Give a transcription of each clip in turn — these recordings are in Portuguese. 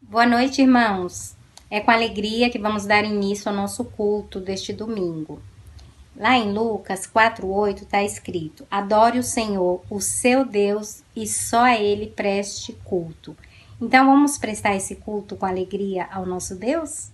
Boa noite, irmãos. É com alegria que vamos dar início ao nosso culto deste domingo. Lá em Lucas 4:8 está escrito: Adore o Senhor, o seu Deus, e só a Ele preste culto. Então vamos prestar esse culto com alegria ao nosso Deus?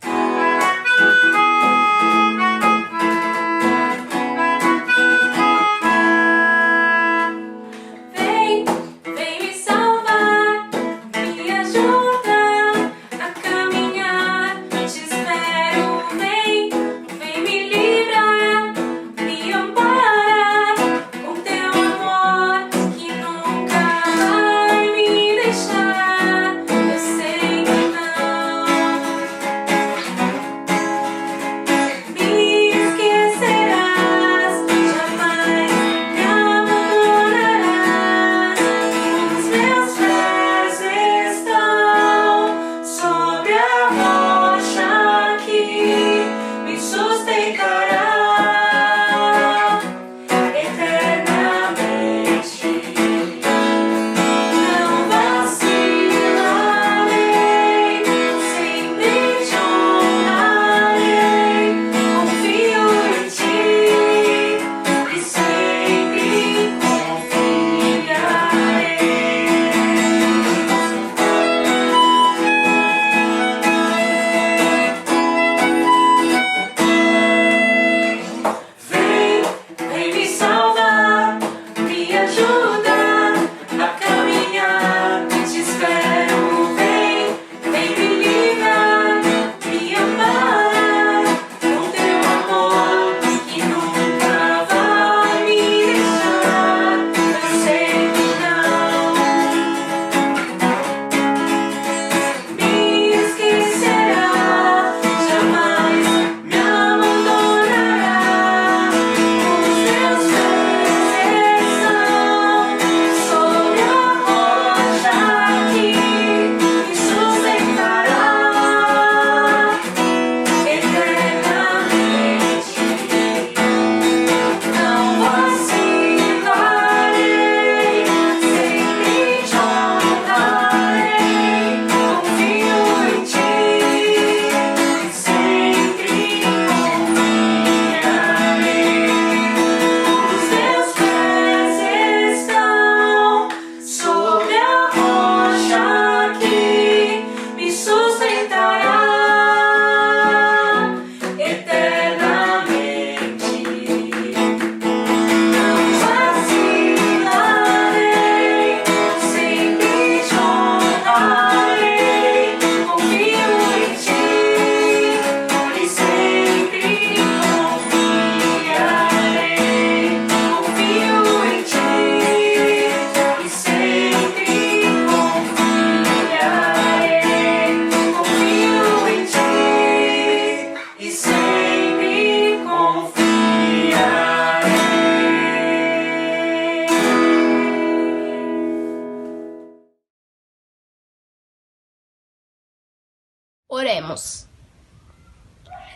Oremos.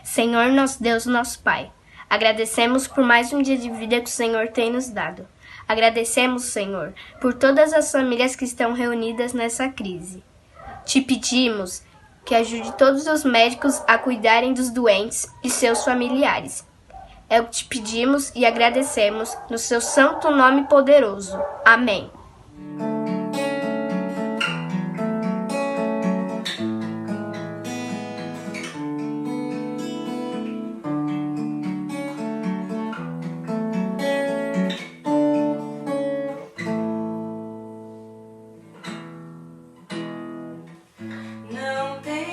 Senhor, nosso Deus, nosso Pai, agradecemos por mais um dia de vida que o Senhor tem nos dado. Agradecemos, Senhor, por todas as famílias que estão reunidas nessa crise. Te pedimos que ajude todos os médicos a cuidarem dos doentes e seus familiares. É o que te pedimos e agradecemos no seu santo nome poderoso. Amém. Não tem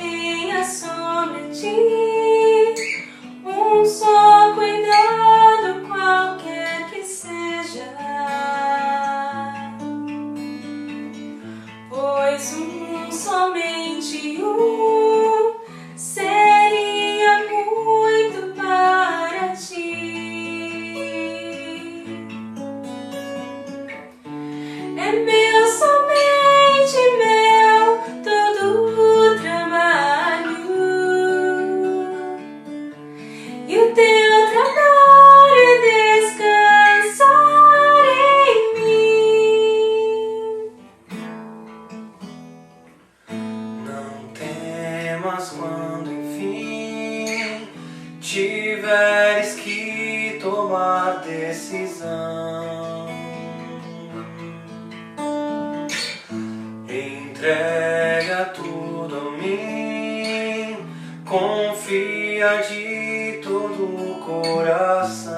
mas quando enfim tiveres que tomar decisão, entrega tudo a mim, confia de todo o coração.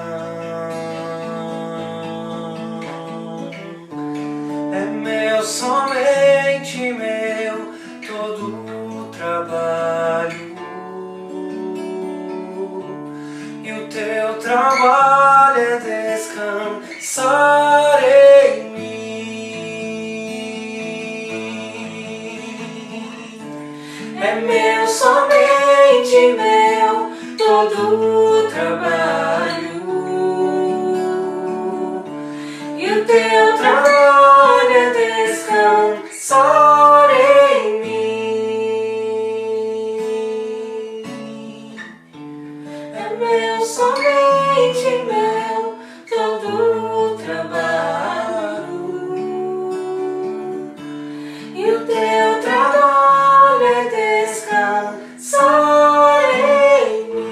É meu, somente meu, todo o trabalho, e o teu trabalho é descansar em mim. É meu, somente meu, todo o trabalho, e o teu trabalho é descansar em mim. É meu, somente meu, todo o trabalho, e o teu trabalho é descansar em mim.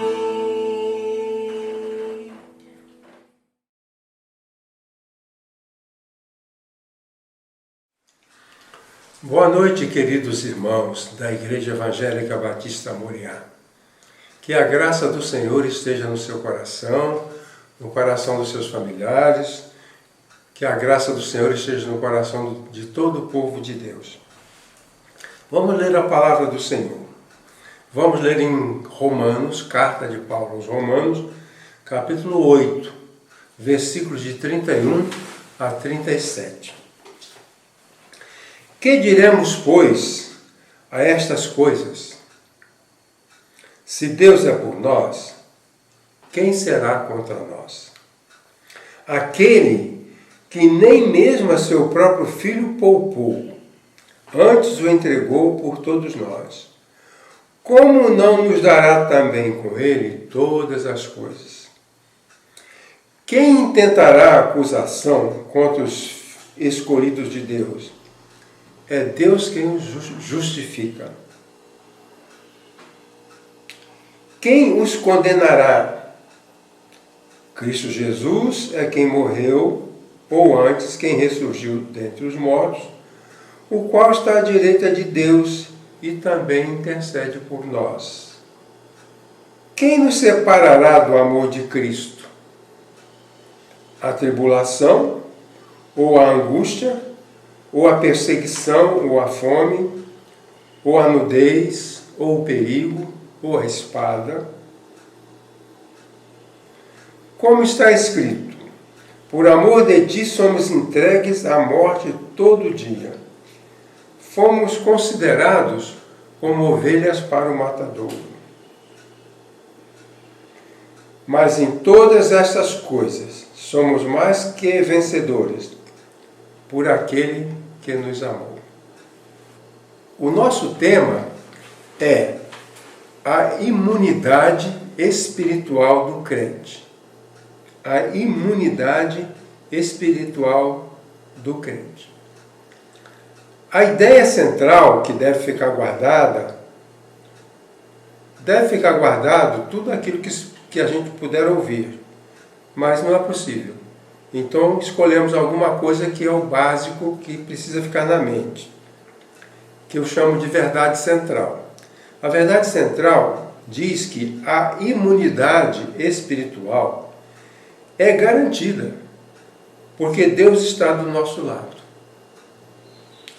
Boa noite, queridos irmãos da Igreja Evangélica Batista Moriá. Que a graça do Senhor esteja no seu coração, no coração dos seus familiares, que a graça do Senhor esteja no coração de todo o povo de Deus. Vamos ler a palavra do Senhor. Vamos ler em Romanos, carta de Paulo aos Romanos, capítulo 8, versículos de 31 a 37. Que diremos, pois, a estas coisas? Se Deus é por nós, quem será contra nós? Aquele que nem mesmo a seu próprio Filho poupou, antes o entregou por todos nós, como não nos dará também com ele todas as coisas? Quem intentará acusação contra os escolhidos de Deus? É Deus quem os justifica. Quem os condenará? Cristo Jesus é quem morreu, ou antes, quem ressurgiu dentre os mortos, o qual está à direita de Deus e também intercede por nós. Quem nos separará do amor de Cristo? A tribulação, ou a angústia, ou a perseguição, ou a fome, ou a nudez, ou o perigo, ou a espada? Como está escrito, por amor de ti somos entregues à morte todo dia. Fomos considerados como ovelhas para o matadouro. Mas em todas estas coisas somos mais que vencedores por aquele que nos amou. O nosso tema é a imunidade espiritual do crente. A imunidade espiritual do crente. A ideia central que deve ficar guardado tudo aquilo que a gente puder ouvir, mas não é possível. Então escolhemos alguma coisa que é o básico que precisa ficar na mente, que eu chamo de verdade central. A verdade central diz que a imunidade espiritual é garantida, porque Deus está do nosso lado.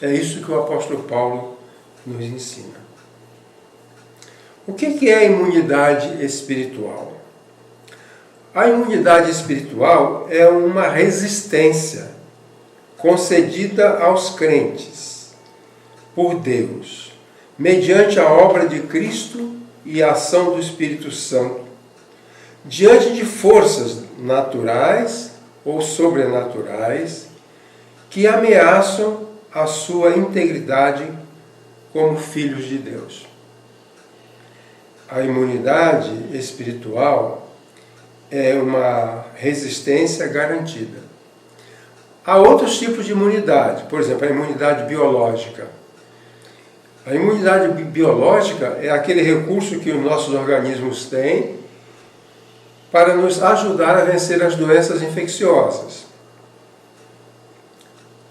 É isso que o apóstolo Paulo nos ensina. O que é a imunidade espiritual? A imunidade espiritual é uma resistência concedida aos crentes por Deus, mediante a obra de Cristo e a ação do Espírito Santo, diante de forças naturais ou sobrenaturais que ameaçam a sua integridade como filhos de Deus. A imunidade espiritual é uma resistência garantida. Há outros tipos de imunidade, por exemplo, a imunidade biológica. A imunidade biológica é aquele recurso que os nossos organismos têm para nos ajudar a vencer as doenças infecciosas.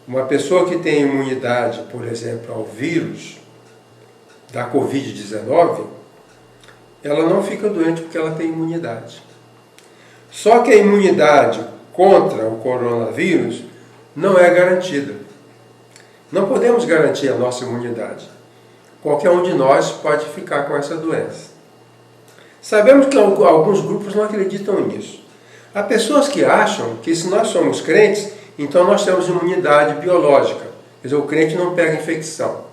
Uma pessoa que tem imunidade, por exemplo, ao vírus da Covid-19, ela não fica doente porque ela tem imunidade. Só que a imunidade contra o coronavírus não é garantida. Não podemos garantir a nossa imunidade. Qualquer um de nós pode ficar com essa doença. Sabemos que alguns grupos não acreditam nisso. Há pessoas que acham que se nós somos crentes, então nós temos imunidade biológica. Quer dizer, o crente não pega infecção.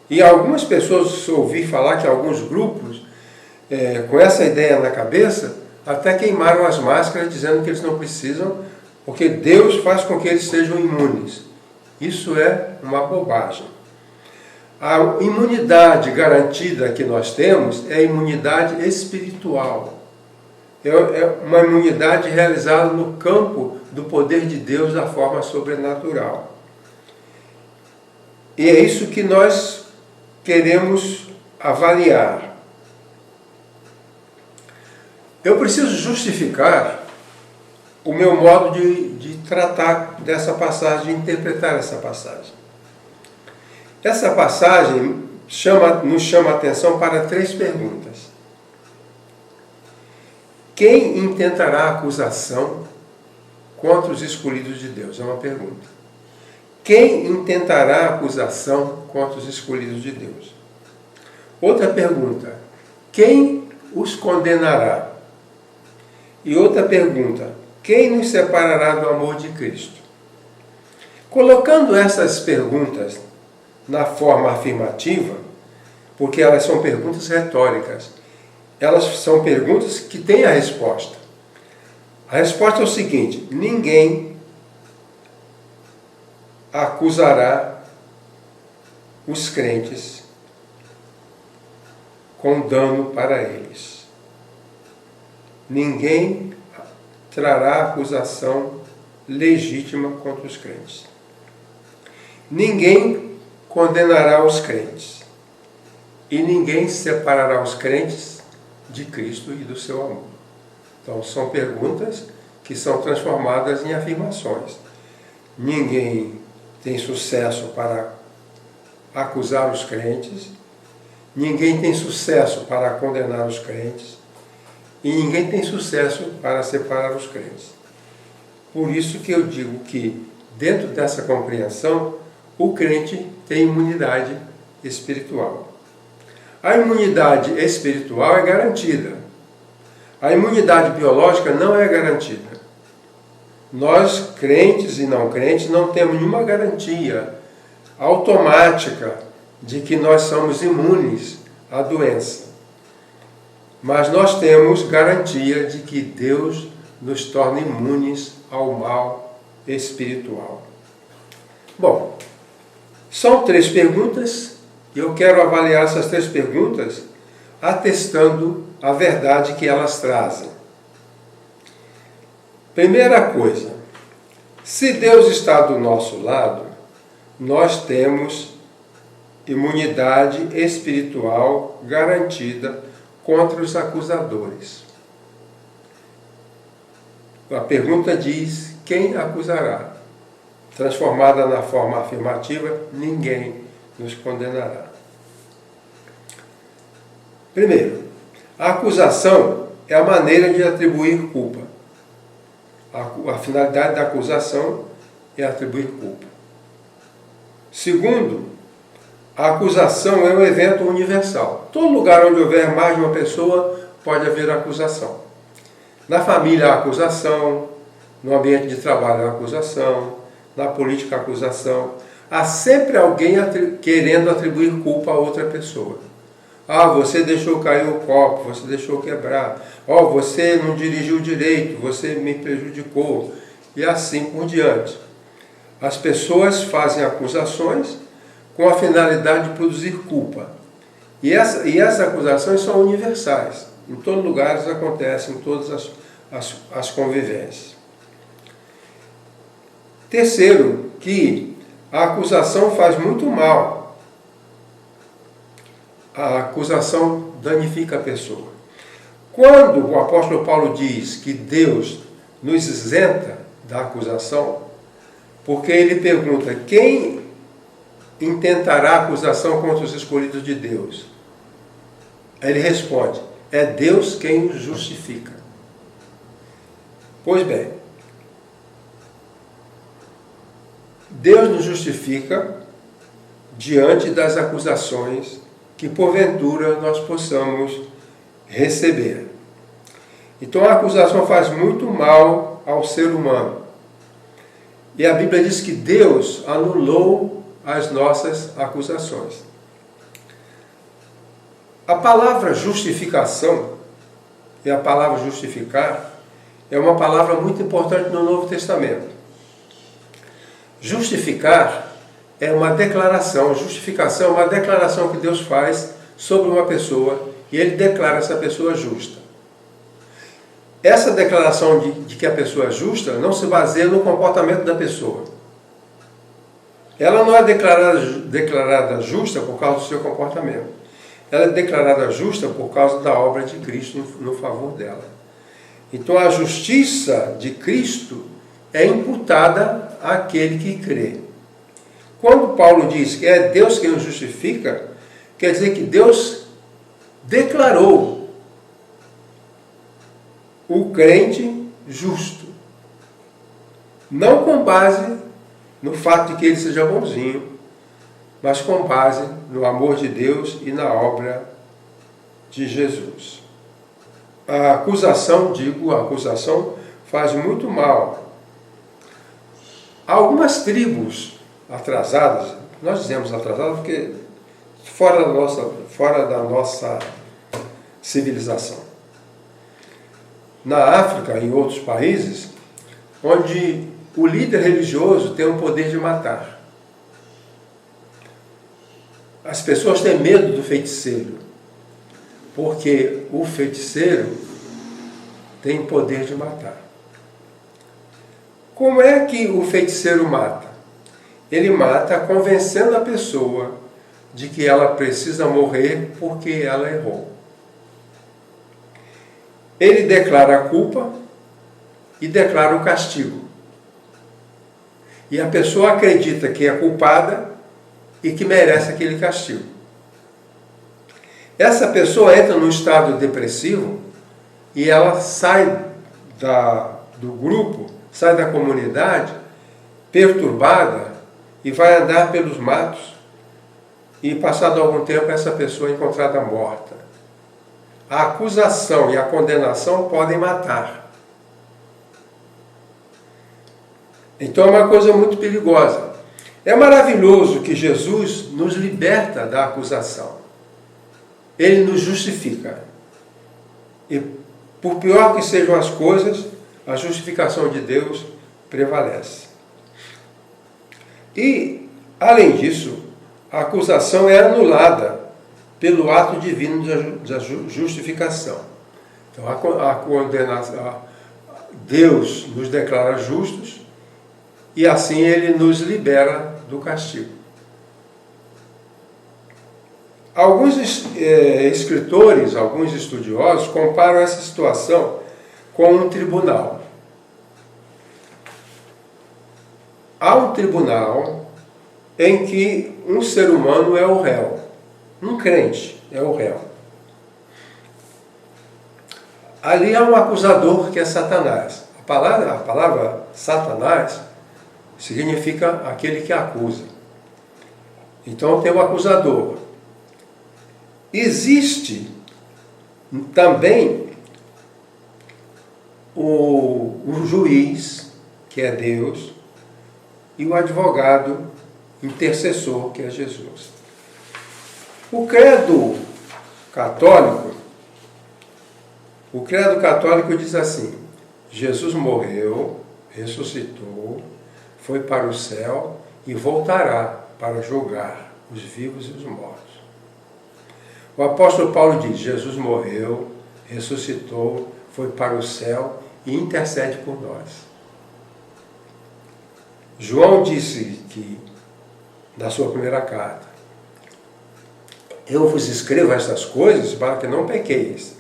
E algumas pessoas ouvi falar que alguns grupos, com essa ideia na cabeça, até queimaram as máscaras dizendo que eles não precisam, porque Deus faz com que eles sejam imunes. Isso é uma bobagem. A imunidade garantida que nós temos é a imunidade espiritual. É uma imunidade realizada no campo do poder de Deus da forma sobrenatural. E é isso que nós queremos avaliar. Eu preciso justificar o meu modo de tratar dessa passagem, de interpretar essa passagem. Essa passagem nos chama a atenção para 3 perguntas. Quem intentará acusação contra os escolhidos de Deus? É uma pergunta. Quem intentará acusação contra os escolhidos de Deus? Outra pergunta. Quem os condenará? E outra pergunta. Quem nos separará do amor de Cristo? Colocando essas perguntas na forma afirmativa, porque elas são perguntas retóricas, elas são perguntas que têm a resposta. A resposta é o seguinte: ninguém acusará os crentes com dano para eles. Ninguém trará acusação legítima contra os crentes. Ninguém condenará os crentes. E ninguém separará os crentes de Cristo e do seu amor. Então, são perguntas que são transformadas em afirmações. Ninguém tem sucesso para acusar os crentes, ninguém tem sucesso para condenar os crentes, e ninguém tem sucesso para separar os crentes. Por isso que eu digo que, dentro dessa compreensão, o crente tem imunidade espiritual. A imunidade espiritual é garantida. A imunidade biológica não é garantida. Nós, crentes e não crentes, não temos nenhuma garantia automática de que nós somos imunes à doença. Mas nós temos garantia de que Deus nos torna imunes ao mal espiritual. Bom, são 3 perguntas e eu quero avaliar essas 3 perguntas atestando a verdade que elas trazem. Primeira coisa, se Deus está do nosso lado, nós temos imunidade espiritual garantida contra os acusadores. A pergunta diz: quem acusará? Transformada na forma afirmativa, ninguém nos condenará. Primeiro, a acusação é a maneira de atribuir culpa. A finalidade da acusação é atribuir culpa. Segundo, a acusação é um evento universal. Todo lugar onde houver mais de uma pessoa pode haver acusação. Na família há acusação, no ambiente de trabalho há acusação, na política há acusação. Há sempre alguém querendo atribuir culpa a outra pessoa. Ah, você deixou cair o copo, você deixou quebrar. Oh, você não dirigiu direito, você me prejudicou. E assim por diante. As pessoas fazem acusações com a finalidade de produzir culpa. E essas acusações são universais. Em todos os lugares acontecem, em todas as convivências. Terceiro, que a acusação faz muito mal. a acusação danifica a pessoa. Quando o apóstolo Paulo diz que Deus nos isenta da acusação, porque ele pergunta: quem intentará acusação contra os escolhidos de Deus? Aí ele responde: é Deus quem os justifica. Pois bem, Deus nos justifica diante das acusações que porventura nós possamos receber. Então a acusação faz muito mal ao ser humano. E a Bíblia diz que Deus anulou as nossas acusações. A palavra justificação e a palavra justificar é uma palavra muito importante no Novo Testamento. Justificar é uma declaração, justificação é uma declaração que Deus faz sobre uma pessoa e Ele declara essa pessoa justa. Essa declaração de que a pessoa é justa não se baseia no comportamento da pessoa. Ela não é declarada justa por causa do seu comportamento. Ela é declarada justa por causa da obra de Cristo no favor dela. Então a justiça de Cristo é imputada àquele que crê. Quando Paulo diz que é Deus quem o justifica, quer dizer que Deus declarou o crente justo. Não com base no fato de que ele seja bonzinho, mas com base no amor de Deus e na obra de Jesus. A acusação faz muito mal. Algumas tribos atrasadas, nós dizemos atrasadas porque fora da nossa civilização. Na África e em outros países, onde o líder religioso tem o poder de matar. As pessoas têm medo do feiticeiro, porque o feiticeiro tem poder de matar. Como é que o feiticeiro mata? Ele mata convencendo a pessoa de que ela precisa morrer porque ela errou. Ele declara a culpa e declara o castigo. E a pessoa acredita que é culpada e que merece aquele castigo. Essa pessoa entra num estado depressivo e ela sai do grupo, sai da comunidade, perturbada, e vai andar pelos matos, e passado algum tempo essa pessoa é encontrada morta. A acusação e a condenação podem matar. Então é uma coisa muito perigosa. É maravilhoso que Jesus nos liberta da acusação. Ele nos justifica. E por pior que sejam as coisas, a justificação de Deus prevalece. E, além disso, a acusação é anulada pelo ato divino da justificação. Então, a condenação, Deus nos declara justos e assim Ele nos libera do castigo. Alguns escritores, alguns estudiosos comparam essa situação com um tribunal. Há um tribunal em que um ser humano é o réu. Um crente é o réu. Ali há um acusador que é Satanás. A palavra Satanás significa aquele que acusa. Então tem o acusador. Existe também o juiz, que é Deus, e o advogado intercessor, que é Jesus. O credo católico diz assim: Jesus morreu, ressuscitou, foi para o céu e voltará para julgar os vivos e os mortos. O apóstolo Paulo diz: Jesus morreu, ressuscitou, foi para o céu e intercede por nós. João disse que, na sua primeira carta, Eu vos escrevo estas coisas para que não pequeis.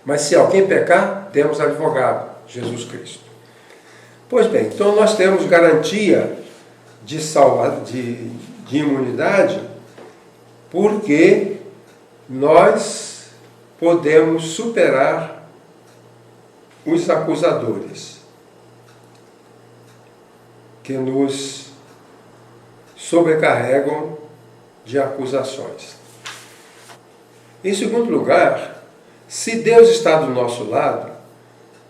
Mas se alguém pecar, temos advogado, Jesus Cristo. Pois bem, então nós temos garantia de imunidade, porque nós podemos superar os acusadores que nos sobrecarregam de acusações. Em segundo lugar, se Deus está do nosso lado,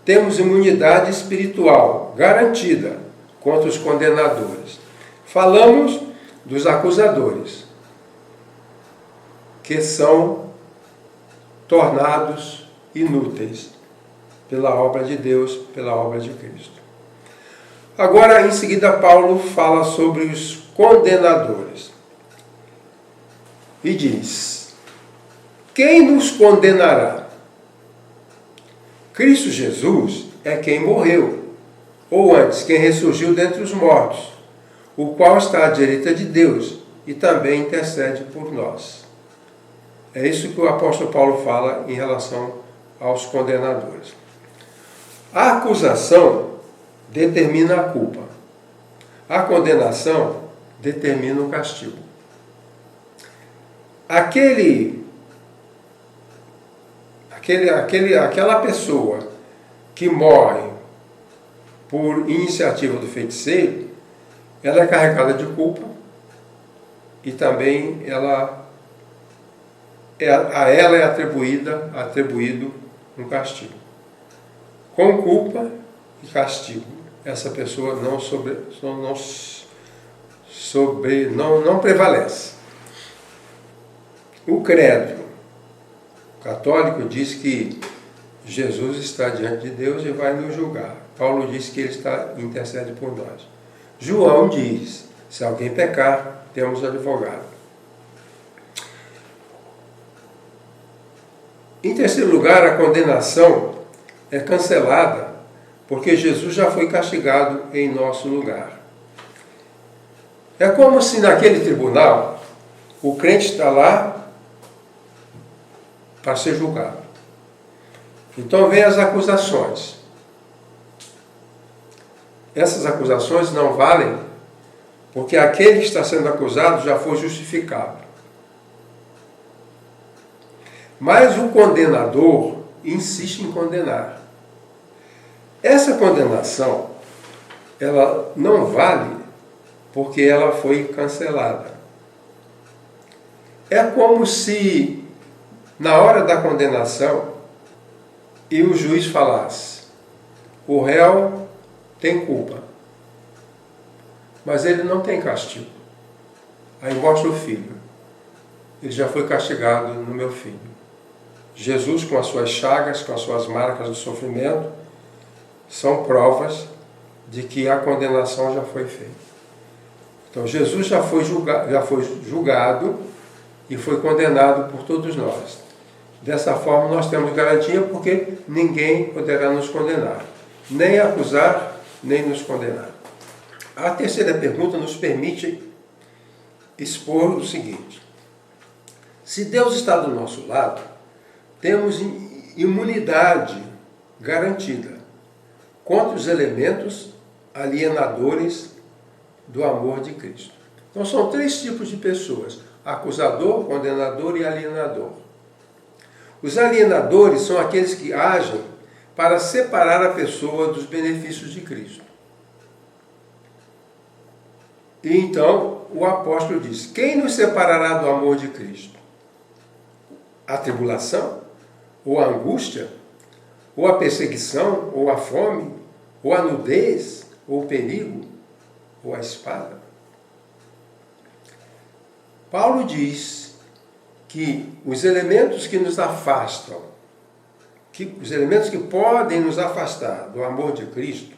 temos imunidade espiritual garantida contra os condenadores. Falamos dos acusadores, que são tornados inúteis pela obra de Deus, pela obra de Cristo. Agora, em seguida, Paulo fala sobre os condenadores. E diz: quem nos condenará? Cristo Jesus é quem morreu, ou antes, quem ressurgiu dentre os mortos, o qual está à direita de Deus e também intercede por nós. É isso que o apóstolo Paulo fala em relação aos condenadores. A acusação determina a culpa. A condenação determina o castigo. Aquela pessoa que morre por iniciativa do feiticeiro, ela é carregada de culpa e também a ela é atribuído um castigo. Com culpa e castigo, essa pessoa não prevalece. O credo católico diz que Jesus está diante de Deus e vai nos julgar. Paulo diz que ele intercede por nós. João diz: se alguém pecar, temos advogado. Em terceiro lugar, a condenação é cancelada porque Jesus já foi castigado em nosso lugar. É como se naquele tribunal o crente está lá para ser julgado. Então vem as acusações. Essas acusações não valem porque aquele que está sendo acusado já foi justificado. Mas o condenador insiste em condenar. Essa condenação, ela não vale porque ela foi cancelada. É como se, na hora da condenação, e o juiz falasse: o réu tem culpa, mas ele não tem castigo. Aí mostra o filho. Ele já foi castigado no meu filho. Jesus, com as suas chagas, com as suas marcas do sofrimento, são provas de que a condenação já foi feita. Então Jesus já foi julgado e foi condenado por todos nós. Dessa forma nós temos garantia porque ninguém poderá nos condenar, nem acusar, nem nos condenar. A terceira pergunta nos permite expor o seguinte: se Deus está do nosso lado, temos imunidade garantida contra os elementos alienadores do amor de Cristo. Então são três tipos de pessoas: acusador, condenador e alienador. Os alienadores são aqueles que agem para separar a pessoa dos benefícios de Cristo. E então o apóstolo diz: quem nos separará do amor de Cristo? A tribulação? Ou a angústia? Ou a perseguição? Ou a fome? Ou a nudez? Ou o perigo? Ou a espada? Paulo diz que os elementos que nos afastam, os elementos que podem nos afastar do amor de Cristo,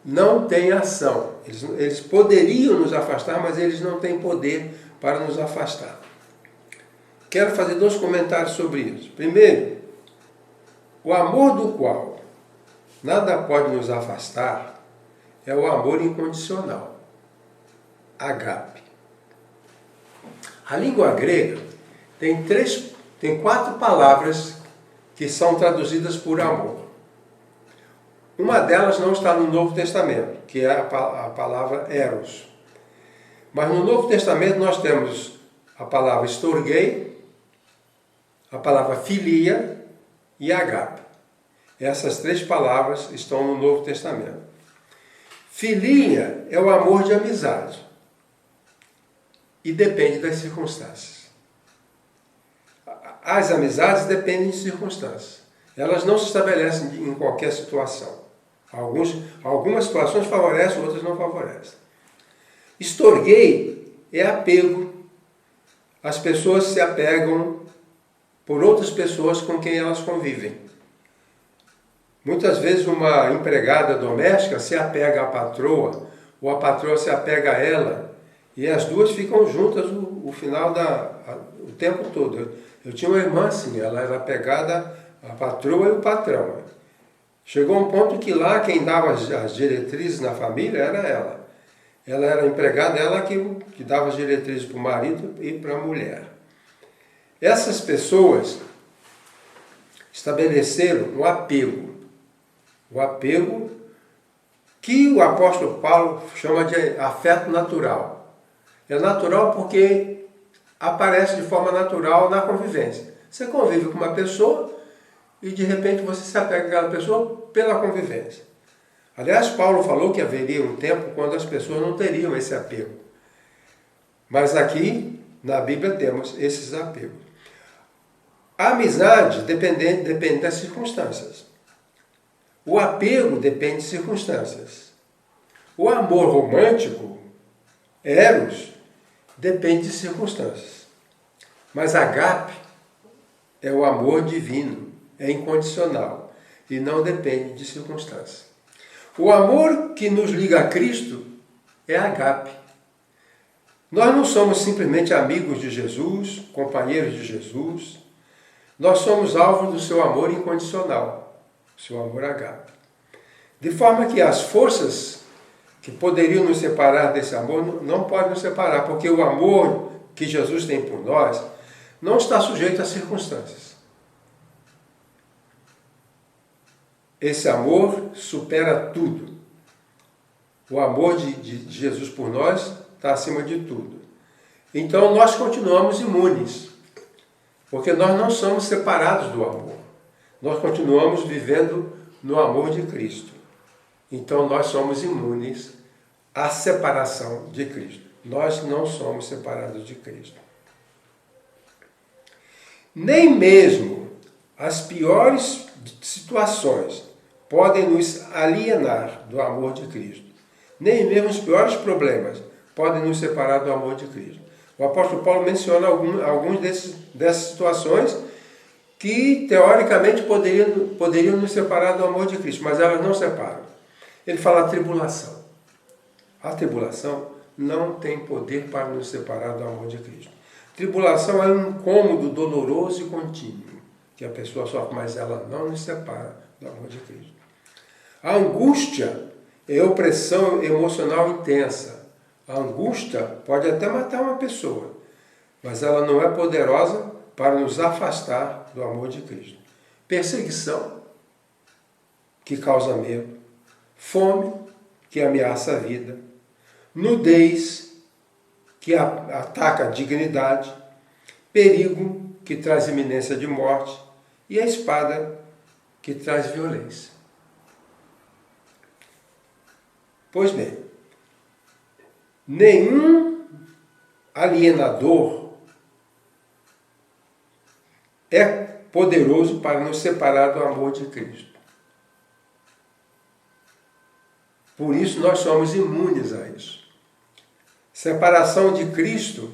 não têm ação. Eles poderiam nos afastar, mas eles não têm poder para nos afastar. Quero fazer 2 comentários sobre isso. Primeiro, o amor do qual nada pode nos afastar é o amor incondicional. Agape. A língua grega Tem 4 palavras que são traduzidas por amor. Uma delas não está no Novo Testamento, que é a palavra eros. Mas no Novo Testamento nós temos a palavra storgei, a palavra filia e agape. Essas 3 palavras estão no Novo Testamento. Filia é o amor de amizade e depende das circunstâncias. As amizades dependem de circunstâncias. Elas não se estabelecem em qualquer situação. Algumas situações favorecem, outras não favorecem. Storgei é apego. As pessoas se apegam por outras pessoas com quem elas convivem. Muitas vezes uma empregada doméstica se apega à patroa, ou a patroa se apega a ela, e as duas ficam juntas o tempo todo. Eu tinha uma irmã assim, ela era apegada à patroa e ao patrão. Chegou um ponto que lá quem dava as diretrizes na família era ela. Ela era empregada, ela que dava as diretrizes para o marido e para a mulher. Essas pessoas estabeleceram um apego. O apego que o apóstolo Paulo chama de afeto natural. É natural porque aparece de forma natural na convivência. Você convive com uma pessoa e de repente você se apega àquela pessoa pela convivência. Aliás, Paulo falou que haveria um tempo quando as pessoas não teriam esse apego. Mas aqui, na Bíblia, temos esses apegos. A amizade depende das circunstâncias. O apego depende de circunstâncias. O amor romântico, eros, depende de circunstâncias. Mas agape é o amor divino, é incondicional e não depende de circunstâncias. O amor que nos liga a Cristo é agape. Nós não somos simplesmente amigos de Jesus, companheiros de Jesus. Nós somos alvo do seu amor incondicional, seu amor agape. De forma que as forças que poderiam nos separar desse amor não podem nos separar, porque o amor que Jesus tem por nós não está sujeito às circunstâncias. Esse amor supera tudo. O amor de Jesus por nós está acima de tudo. Então nós continuamos imunes, porque nós não somos separados do amor. Nós continuamos vivendo no amor de Cristo. Então nós somos imunes à separação de Cristo. Nós não somos separados de Cristo. Nem mesmo as piores situações podem nos alienar do amor de Cristo. Nem mesmo os piores problemas podem nos separar do amor de Cristo. O apóstolo Paulo menciona algumas dessas situações que, teoricamente, poderiam nos separar do amor de Cristo, mas elas não separam. Ele fala a tribulação. A tribulação não tem poder para nos separar do amor de Cristo. Tribulação é um incômodo doloroso e contínuo, que a pessoa sofre, mas ela não nos separa do amor de Cristo. A angústia é opressão emocional intensa. A angústia pode até matar uma pessoa, mas ela não é poderosa para nos afastar do amor de Cristo. Perseguição, que causa medo. Fome, que ameaça a vida. Nudez, que ataca a dignidade. Perigo, que traz iminência de morte. E a espada, que traz violência. Pois bem, nenhum alienador é poderoso para nos separar do amor de Cristo. Por isso nós somos imunes a isso. Separação de Cristo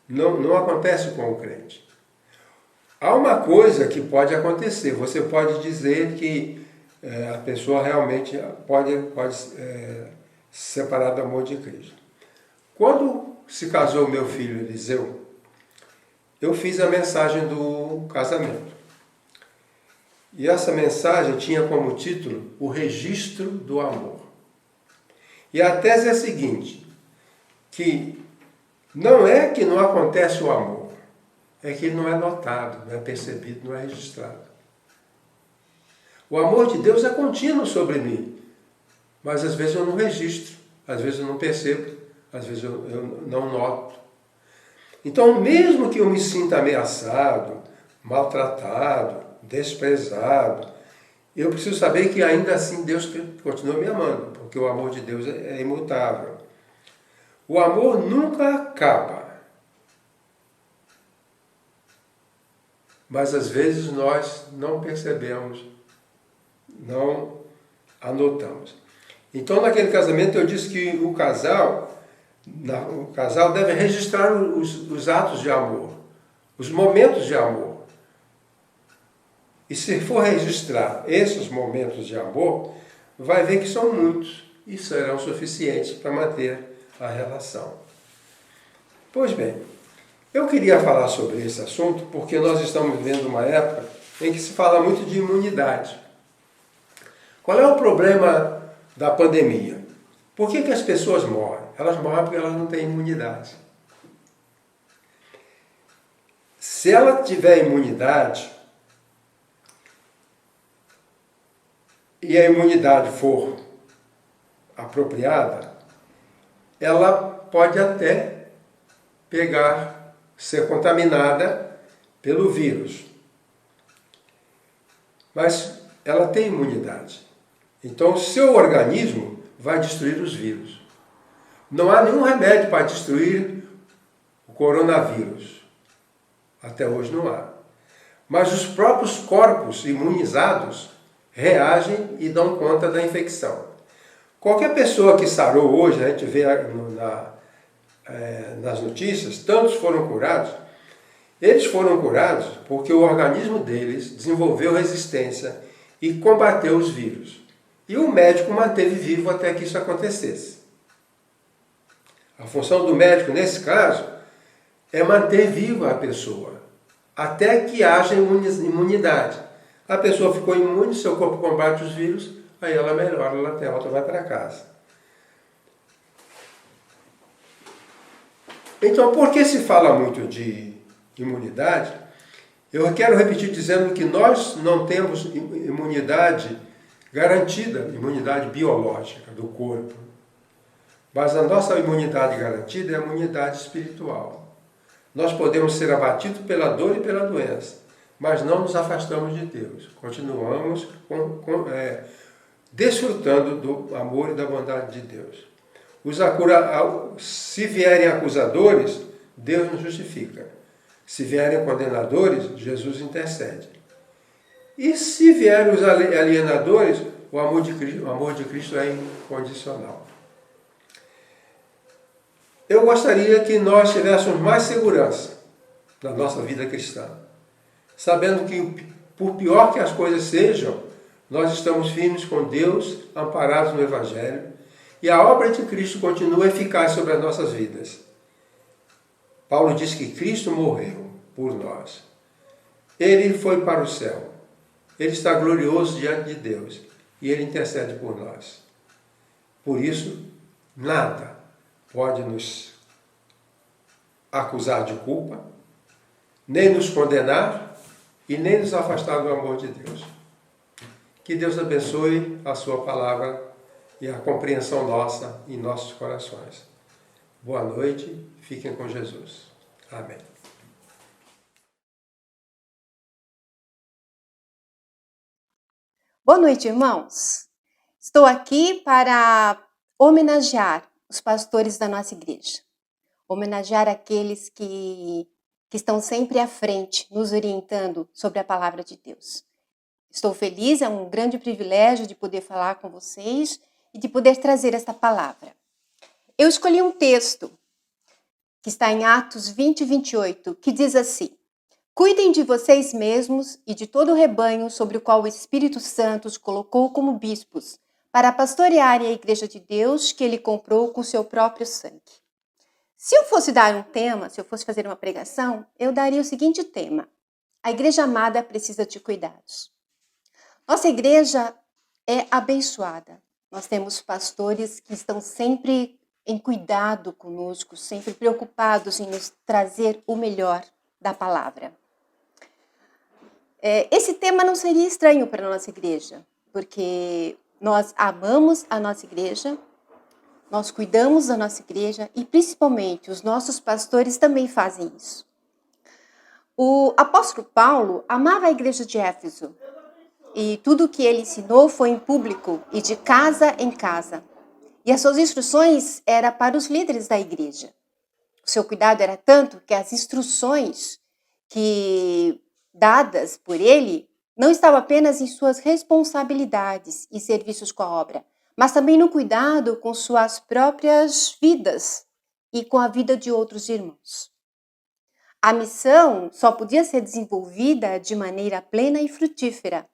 não acontece com o crente. Há uma coisa que pode acontecer. Você pode dizer que a pessoa realmente pode se separar do amor de Cristo. Quando se casou meu filho Eliseu, eu fiz a mensagem do casamento. E essa mensagem tinha como título O Registro do Amor. E a tese é a seguinte, que não é que não acontece o amor, é que ele não é notado, não é percebido, não é registrado. O amor de Deus é contínuo sobre mim, mas às vezes eu não registro, às vezes eu não percebo, às vezes eu não noto. Então, mesmo que eu me sinta ameaçado, maltratado, desprezado, eu preciso saber que ainda assim Deus continua me amando, porque o amor de Deus é imutável. O amor nunca acaba. Mas às vezes nós não percebemos, não anotamos. Então, naquele casamento, eu disse que o casal deve registrar os atos de amor, os momentos de amor. E se for registrar esses momentos de amor, vai ver que são muitos e serão suficientes para manter a relação. Pois bem, eu queria falar sobre esse assunto porque nós estamos vivendo uma época em que se fala muito de imunidade. Qual é o problema da pandemia? Por que as pessoas morrem? Elas morrem porque elas não têm imunidade. Se ela tiver imunidade, e a imunidade for apropriada, ela pode até ser contaminada pelo vírus. Mas ela tem imunidade. Então, o seu organismo vai destruir os vírus. Não há nenhum remédio para destruir o coronavírus. Até hoje não há. Mas os próprios corpos imunizados reagem e dão conta da infecção. Qualquer pessoa que sarou hoje, a gente vê nas notícias, tantos foram curados. Eles foram curados porque o organismo deles desenvolveu resistência e combateu os vírus. E o médico manteve vivo até que isso acontecesse. A função do médico, nesse caso, é manter viva a pessoa, até que haja imunidade. A pessoa ficou imune, seu corpo combate os vírus, aí ela melhora, ela tem alta, vai para casa. Então, por que se fala muito de imunidade? Eu quero repetir dizendo que nós não temos imunidade garantida, imunidade biológica do corpo. Mas a nossa imunidade garantida é a imunidade espiritual. Nós podemos ser abatidos pela dor e pela doença, mas não nos afastamos de Deus. Continuamos desfrutando do amor e da bondade de Deus. Se vierem acusadores, Deus nos justifica. Se vierem condenadores, Jesus intercede. E se vierem os alienadores, o amor de Cristo é incondicional. Eu gostaria que nós tivéssemos mais segurança na nossa vida cristã, sabendo que, por pior que as coisas sejam, nós estamos firmes com Deus, amparados no Evangelho, e a obra de Cristo continua eficaz sobre as nossas vidas. Paulo diz que Cristo morreu por nós. Ele foi para o céu. Ele está glorioso diante de Deus e Ele intercede por nós. Por isso, nada pode nos acusar de culpa, nem nos condenar e nem nos afastar do amor de Deus. Que Deus abençoe a sua palavra e a compreensão nossa em nossos corações. Boa noite, fiquem com Jesus. Amém. Boa noite, irmãos. Estou aqui para homenagear os pastores da nossa igreja. Homenagear aqueles que estão sempre à frente, nos orientando sobre a palavra de Deus. Estou feliz, é um grande privilégio de poder falar com vocês e de poder trazer esta palavra. Eu escolhi um texto que está em Atos 20 e 28, que diz assim: Cuidem de vocês mesmos e de todo o rebanho sobre o qual o Espírito Santo os colocou como bispos, para pastorearem a igreja de Deus que ele comprou com seu próprio sangue. Se eu fosse dar um tema, se eu fosse fazer uma pregação, eu daria o seguinte tema: a igreja amada precisa de cuidados. Nossa igreja é abençoada. Nós temos pastores que estão sempre em cuidado conosco, sempre preocupados em nos trazer o melhor da palavra. Esse tema não seria estranho para a nossa igreja, porque nós amamos a nossa igreja, nós cuidamos da nossa igreja e, principalmente, os nossos pastores também fazem isso. O apóstolo Paulo amava a igreja de Éfeso e tudo o que ele ensinou foi em público e de casa em casa. E as suas instruções eram para os líderes da igreja. O seu cuidado era tanto que as instruções dadas por ele não estavam apenas em suas responsabilidades e serviços com a obra, mas também no cuidado com suas próprias vidas e com a vida de outros irmãos. A missão só podia ser desenvolvida de maneira plena e frutífera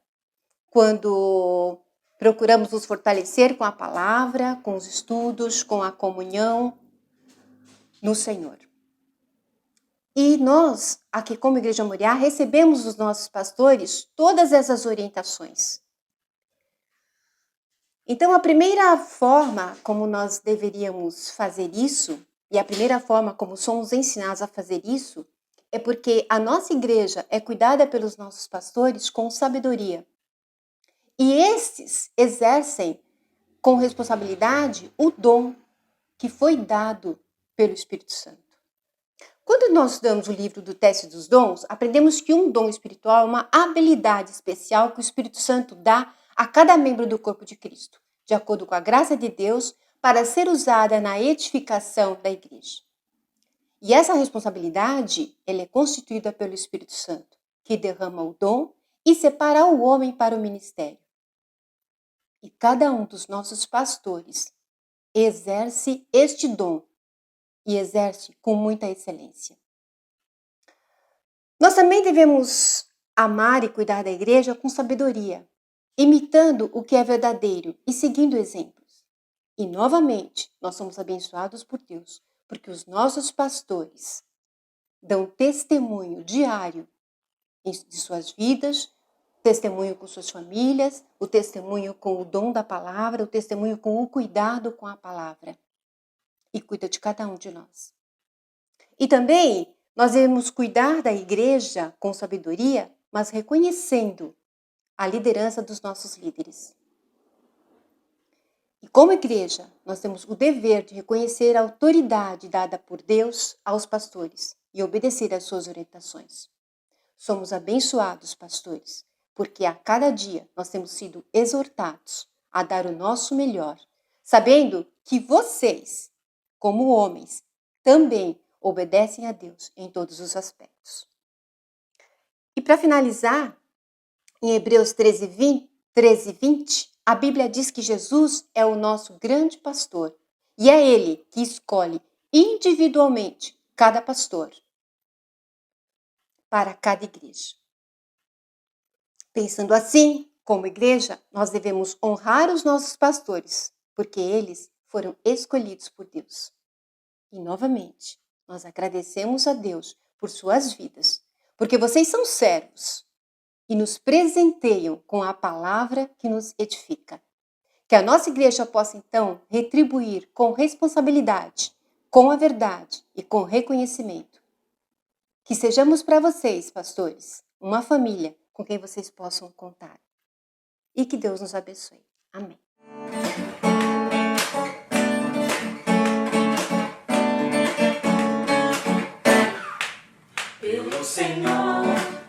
quando procuramos nos fortalecer com a palavra, com os estudos, com a comunhão no Senhor. E nós, aqui como Igreja Moriá, recebemos dos nossos pastores todas essas orientações. Então, a primeira forma como nós deveríamos fazer isso, e a primeira forma como somos ensinados a fazer isso, é porque a nossa igreja é cuidada pelos nossos pastores com sabedoria. E estes exercem com responsabilidade o dom que foi dado pelo Espírito Santo. Quando nós estudamos o livro do Teste dos Dons, aprendemos que um dom espiritual é uma habilidade especial que o Espírito Santo dá a cada membro do corpo de Cristo, de acordo com a graça de Deus, para ser usada na edificação da igreja. E essa responsabilidade, ela é constituída pelo Espírito Santo, que derrama o dom e separa o homem para o ministério. E cada um dos nossos pastores exerce este dom e exerce com muita excelência. Nós também devemos amar e cuidar da igreja com sabedoria, imitando o que é verdadeiro e seguindo exemplos. E, novamente, nós somos abençoados por Deus, porque os nossos pastores dão testemunho diário de suas vidas, testemunho com suas famílias, o testemunho com o dom da palavra, o testemunho com o cuidado com a palavra. E cuida de cada um de nós. E também nós devemos cuidar da igreja com sabedoria, mas reconhecendo a liderança dos nossos líderes. E como igreja, nós temos o dever de reconhecer a autoridade dada por Deus aos pastores e obedecer às suas orientações. Somos abençoados, pastores, porque a cada dia nós temos sido exortados a dar o nosso melhor, sabendo que vocês, como homens, também obedecem a Deus em todos os aspectos. E para finalizar, em Hebreus 13:20, a Bíblia diz que Jesus é o nosso grande pastor e é Ele que escolhe individualmente cada pastor para cada igreja. Pensando assim, como igreja, nós devemos honrar os nossos pastores, porque eles foram escolhidos por Deus. E, novamente, nós agradecemos a Deus por suas vidas, porque vocês são servos e nos presenteiam com a palavra que nos edifica. Que a nossa igreja possa, então, retribuir com responsabilidade, com a verdade e com reconhecimento. Que sejamos para vocês, pastores, uma família com quem vocês possam contar. E que Deus nos abençoe. Amém. Pelo Senhor